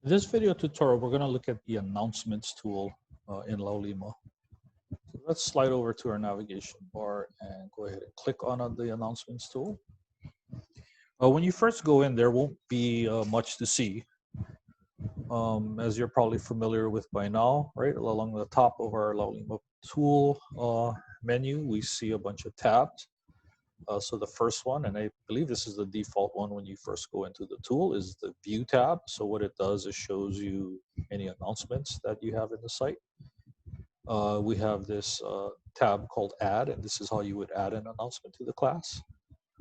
In this video tutorial, we're going to look at the announcements tool in Laulima. So let's slide over to our navigation bar and go ahead and click on the announcements tool. When you first go in, there won't be much to see. As you're probably familiar with by now, right? Along the top of our Laulima tool menu, we see a bunch of tabs. So the first one, and I believe this is the default one when you first go into the tool, is the View tab. So what it does is shows you any announcements that you have in the site. We have this tab called Add, and this is how you would add an announcement to the class,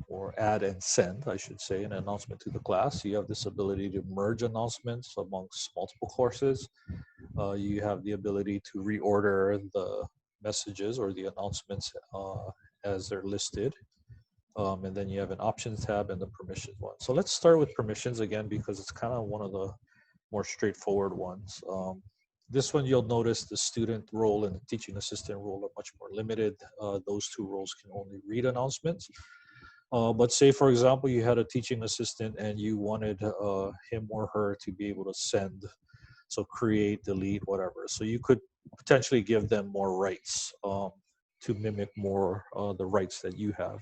or add and send, I should say, an announcement to the class. You have this ability to merge announcements amongst multiple courses. You have the ability to reorder the messages or the announcements as they're listed. And then you have an options tab and the permissions one. So let's start with permissions again, because it's kind of one of the more straightforward ones. This one, you'll notice the student role and the teaching assistant role are much more limited. Those two roles can only read announcements. But say, for example, you had a teaching assistant and you wanted him or her to be able to send, so create, delete, whatever. So you could potentially give them more rights to mimic more the rights that you have.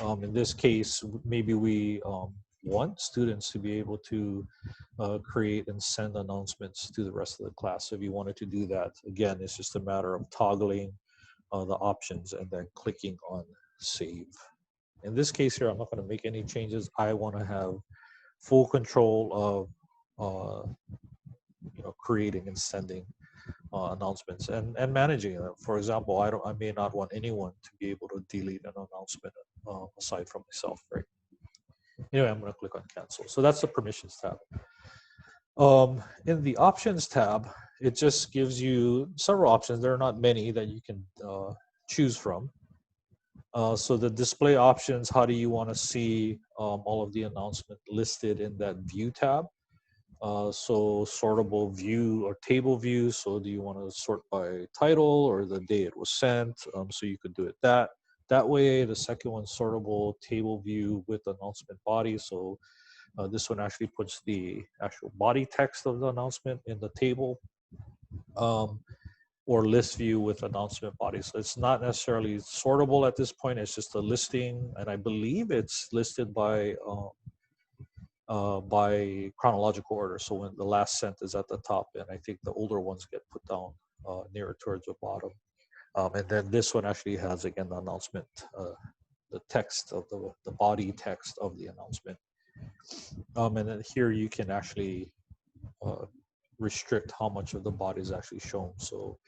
In this case, maybe we want students to be able to create and send announcements to the rest of the class. So if you wanted to do that, again, it's just a matter of toggling the options and then clicking on save. In this case here, I'm not going to make any changes. I want to have full control of creating and sending announcements and managing them. For example, I may not want anyone to be able to delete an announcement aside from myself, right? Anyway, I'm going to click on cancel. So that's the permissions tab. In the options tab, it just gives you several options. There are not many that you can choose from. So the display options, how do you want to see all of the announcements listed in that view tab? So sortable view or table view. So do you want to sort by title or the day it was sent? So you could do it that way. The second one, sortable table view with announcement body. So this one actually puts the actual body text of the announcement in the table. Or list view with announcement body. So it's not necessarily sortable at this point. It's just a listing, and I believe it's listed by chronological order. So when the last sent is at the top, and I think the older ones get put down nearer towards the bottom. And then this one actually has, again, the announcement, the text of the body text of the announcement. And then here you can actually restrict how much of the body is actually shown. So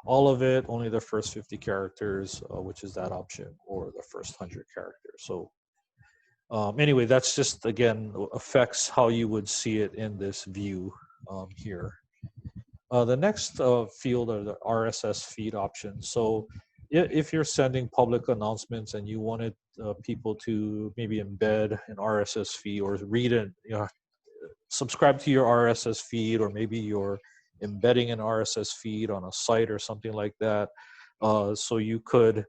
all of it, only the first 50 characters, which is that option, or the first 100 characters. So anyway, that's just, again, affects how you would see it in this view here. The next field are the RSS feed options. So if you're sending public announcements and you wanted people to maybe embed an RSS feed or read it, subscribe to your RSS feed, or maybe you're embedding an RSS feed on a site or something like that. So you could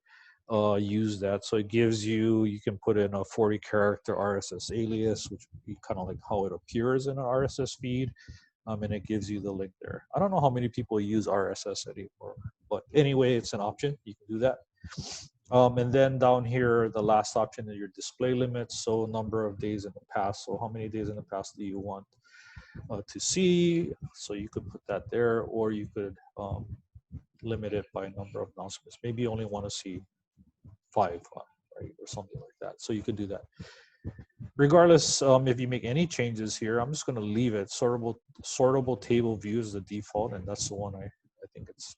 use that. So it gives you can put in a 40 character RSS alias, which would be kind of like how it appears in an RSS feed. And it gives you the link there. I don't know how many people use RSS anymore, but anyway, it's an option. You can do that. And then down here, the last option is your display limits. So number of days in the past. So how many days in the past do you want to see? So you could put that there, or you could limit it by number of announcements. Maybe you only want to see 5, right, or something like that. So you could do that. Regardless, if you make any changes here, I'm just going to leave it. Sortable table view is the default, and that's the one I think it's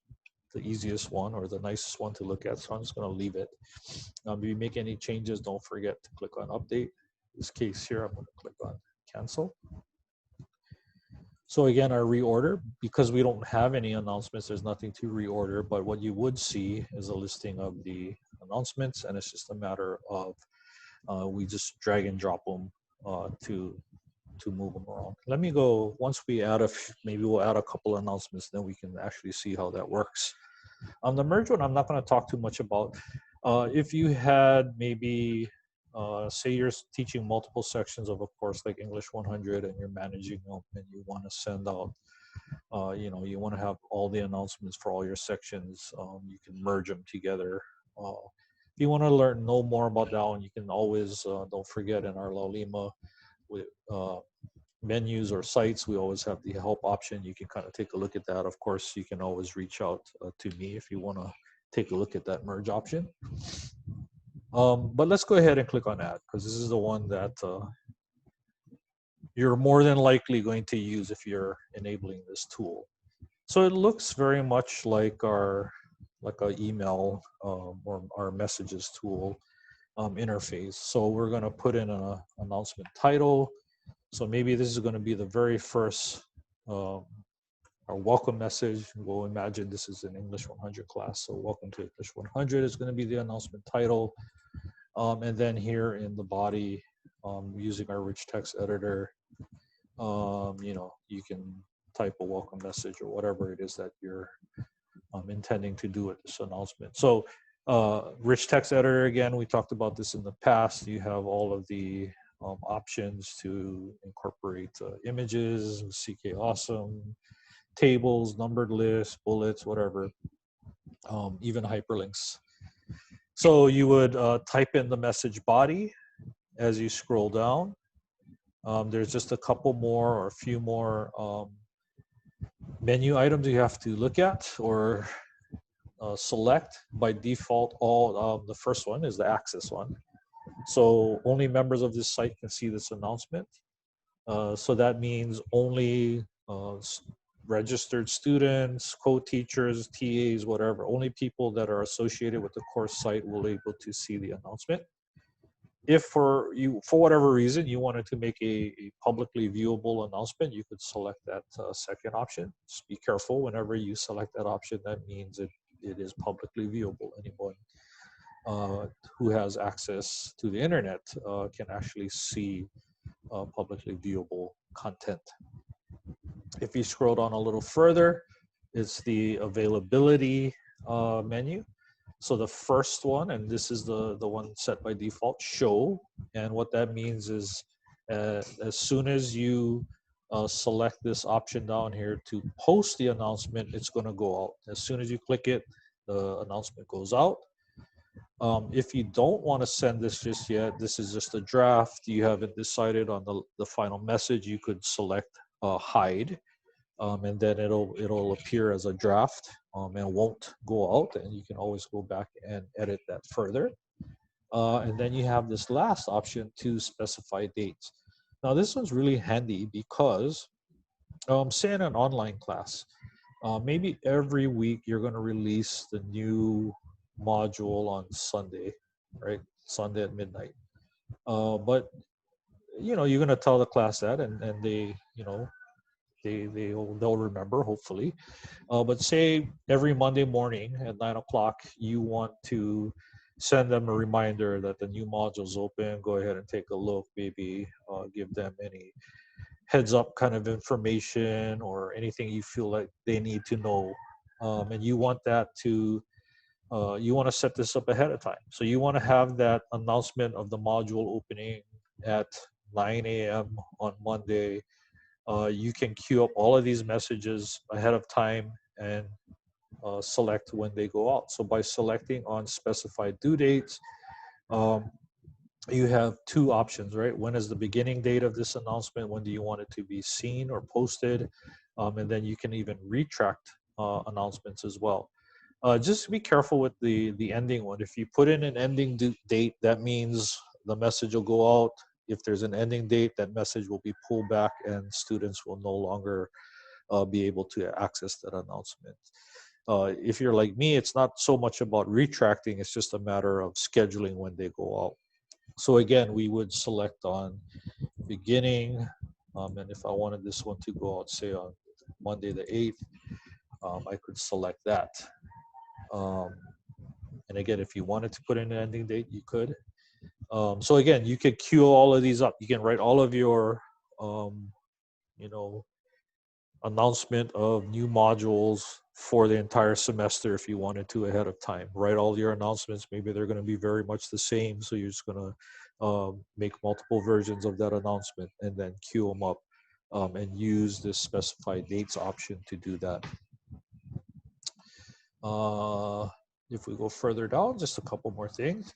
the easiest one or the nicest one to look at. So I'm just going to leave it. If you make any changes, don't forget to click on update. In this case here, I'm going to click on cancel. So again, our reorder, because we don't have any announcements, there's nothing to reorder, but what you would see is a listing of the announcements, and it's just a matter of we just drag and drop them to move them around. Let me go, once we add maybe we'll add a couple announcements, then we can actually see how that works. On the merge one, I'm not going to talk too much about. If you had maybe say you're teaching multiple sections of a course like English 100 and you're managing them and you want to send out, you want to have all the announcements for all your sections. You can merge them together. If you want to know more about that one, you can always, don't forget in our Laulima with menus or sites, we always have the help option. You can kind of take a look at that. Of course, you can always reach out to me if you want to take a look at that merge option. But let's go ahead and click on that because this is the one that you're more than likely going to use if you're enabling this tool. So it looks very much like our email or our messages tool interface. So we're going to put in an announcement title. So maybe this is going to be the very first our welcome message. We'll imagine this is an English 100 class. So welcome to English 100 is going to be the announcement title. And then here in the body, using our rich text editor, you can type a welcome message or whatever it is that you're intending to do with this announcement. So rich text editor, again, we talked about this in the past. You have all of the options to incorporate images, CK Awesome, tables, numbered lists, bullets, whatever, even hyperlinks. So you would type in the message body as you scroll down. There's just a couple more or a few more menu items you have to look at or select. By default, the first one is the access one. So only members of this site can see this announcement. So that means only registered students, co-teachers, TAs, whatever, only people that are associated with the course site will be able to see the announcement. If for whatever reason you wanted to make a publicly viewable announcement, you could select that second option. Just be careful whenever you select that option. That means it is publicly viewable. Anyone who has access to the internet can actually see publicly viewable content. If you scroll down a little further, it's the availability menu. So the first one, and this is the one set by default, show. And what that means is as soon as you select this option down here to post the announcement, it's going to go out. As soon as you click it, the announcement goes out. If you don't want to send this just yet, this is just a draft, you haven't decided on the final message, you could select hide. And then it'll appear as a draft and won't go out, and you can always go back and edit that further. And then you have this last option to specify dates. Now this one's really handy because say in an online class, maybe every week you're going to release the new module on Sunday, right? Sunday at midnight. But you're going to tell the class that, and they they'll remember, hopefully. But say every Monday morning at 9 o'clock, you want to send them a reminder that the new module's open. Go ahead and take a look, maybe give them any heads up kind of information or anything you feel like they need to know. And you want that to, you want to set this up ahead of time. So you want to have that announcement of the module opening at 9 a.m. on Monday. You can queue up all of these messages ahead of time and select when they go out. So by selecting on specified due dates, you have two options, right? When is the beginning date of this announcement? When do you want it to be seen or posted? And then you can even retract announcements as well. Just be careful with the ending one. If you put in an ending date, that means the message will go out. If there's an ending date, that message will be pulled back and students will no longer be able to access that announcement. If you're like me, it's not so much about retracting, it's just a matter of scheduling when they go out. So again, we would select on beginning, and if I wanted this one to go out, say on Monday the 8th, I could select that. And again, if you wanted to put in an ending date, you could. So again, you could queue all of these up. You can write all of your, announcement of new modules for the entire semester if you wanted to ahead of time. Write all your announcements. Maybe they're going to be very much the same. So you're just going to make multiple versions of that announcement and then queue them up and use this specify dates option to do that. If we go further down, just a couple more things.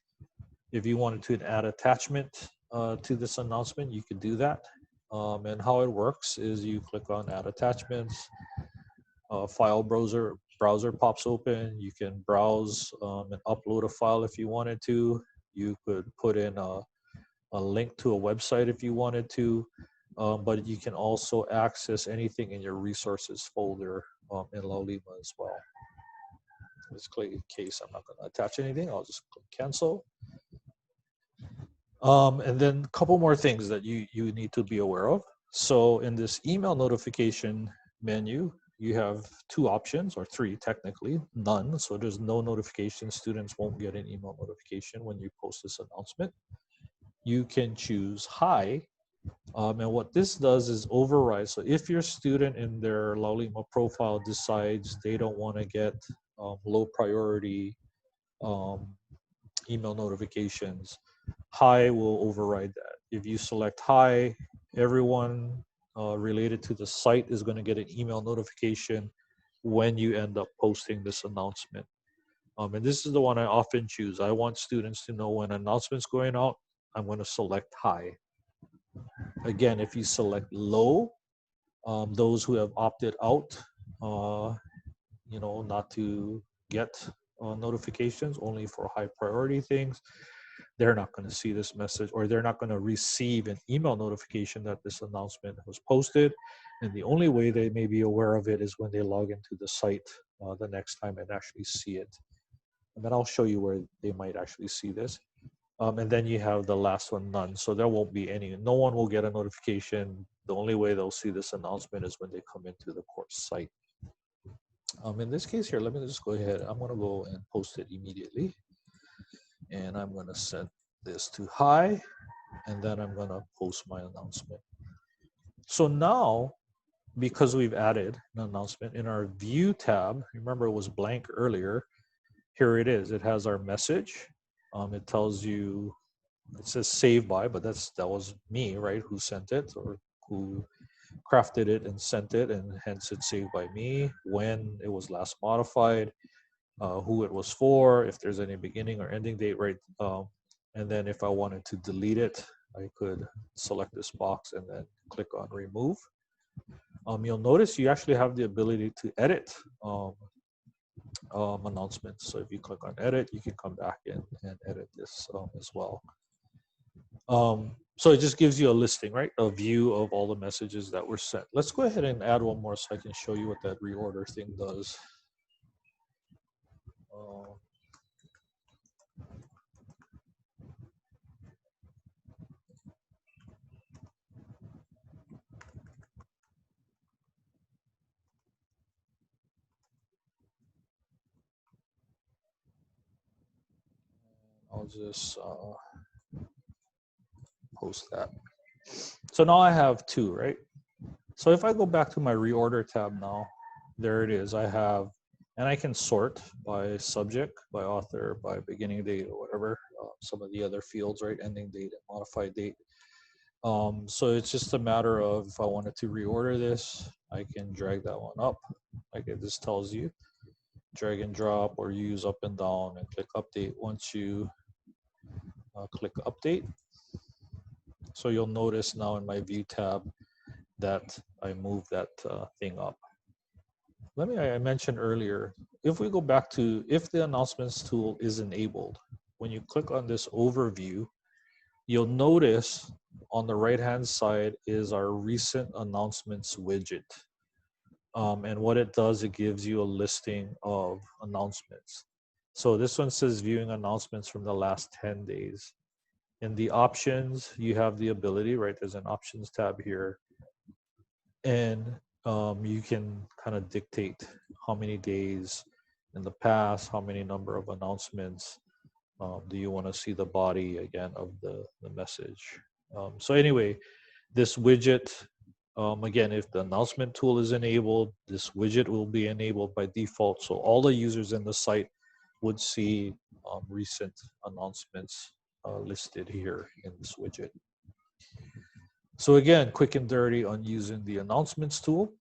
If you wanted to add attachment to this announcement, you could do that. And how it works is you click on add attachments, file browser pops open. You can browse and upload a file if you wanted to. You could put in a link to a website if you wanted to, but you can also access anything in your resources folder in Laulima as well. In this case, I'm not going to attach anything. I'll just click cancel. And then a couple more things that you need to be aware of. So in this email notification menu, you have two options, or three technically, none. So there's no notification. Students won't get an email notification when you post this announcement. You can choose hi. And what this does is override. So if your student in their Laulima profile decides they don't want to get low priority email notifications, hi will override that. If you select hi, everyone related to the site is going to get an email notification when you end up posting this announcement. And this is the one I often choose. I want students to know when announcement's going out. I'm going to select hi. Again, if you select low, those who have opted out, not to get notifications, only for high priority things, they're not going to see this message, or they're not going to receive an email notification that this announcement was posted. And the only way they may be aware of it is when they log into the site the next time and actually see it. And then I'll show you where they might actually see this. And then you have the last one, none. So there won't be any, no one will get a notification. The only way they'll see this announcement is when they come into the course site. In this case here, let me just go ahead. I'm going to go and post it immediately. And I'm going to set this to hi, and then I'm going to post my announcement. So now, because we've added an announcement in our view tab, remember it was blank earlier, here it is. It has our message. It tells you, it says save by, but that was me, right, who sent it, or who crafted it and sent it, and hence it's saved by me, when it was last modified, who it was for, if there's any beginning or ending date, right? And then if I wanted to delete it, I could select this box and then click on remove. You'll notice you actually have the ability to edit announcements. So if you click on edit, you can come back in and edit this as well. So it just gives you a listing, right? A view of all the messages that were sent. Let's go ahead and add one more so I can show you what that reorder thing does. I'll just post that. So now I have two, right? So if I go back to my reorder tab now, there it is. I have, and I can sort by subject, by author, by beginning date, or whatever, some of the other fields, right? Ending date and modified date. So it's just a matter of, if I wanted to reorder this, I can drag that one up, like this tells you. Drag and drop, or use up and down and click update once you click update. So you'll notice now in my view tab that I moved that thing up. I mentioned earlier, if we go back to, if the announcements tool is enabled, when you click on this overview, you'll notice on the right hand side is our recent announcements widget. And what it does, it gives you a listing of announcements. So this one says viewing announcements from the last 10 days. In the options, you have the ability, right? There's an options tab here. And you can kind of dictate how many days in the past, how many number of announcements. Do you want to see the body again of the message? So anyway, this widget Again, if the announcement tool is enabled, this widget will be enabled by default. So all the users in the site would see recent announcements listed here in this widget. So again, quick and dirty on using the announcements tool.